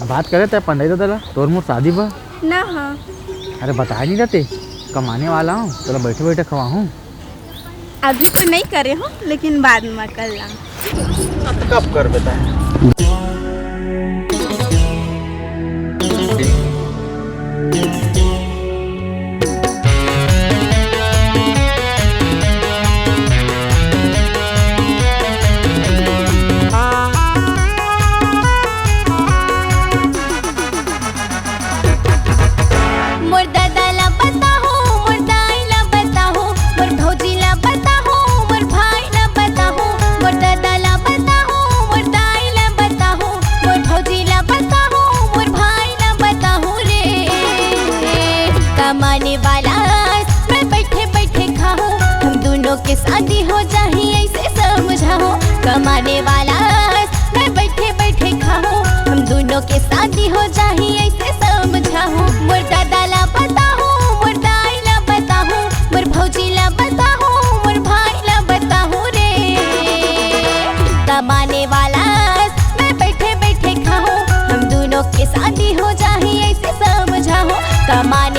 बात करे थे पंडित दादा तोर मोर शादी बा ना। हाँ अरे बताया नहीं रहते कमाने वाला हूँ चलो बैठे बैठे खवा हूँ। अभी तो नहीं करे हो लेकिन बाद में कर ला। कब कर बता कमाने वाला मैं बैठे बैठे खाऊं हम दोनों के शादी हो जाए ऐसे समझाओ। कमाने वाला मैं बैठे बैठे खाऊं हम दोनों के शादी हो जाए ऐसे समझाओ। मोर दादा ला बताओ मोर दाई ला बताओ मोर भौजी ला बताओ मोर भाई ला बताओ रे। कमाने वाला मैं बैठे बैठे खाऊं हम दोनों के शादी हो जाए ऐसे समझाओ। कमाने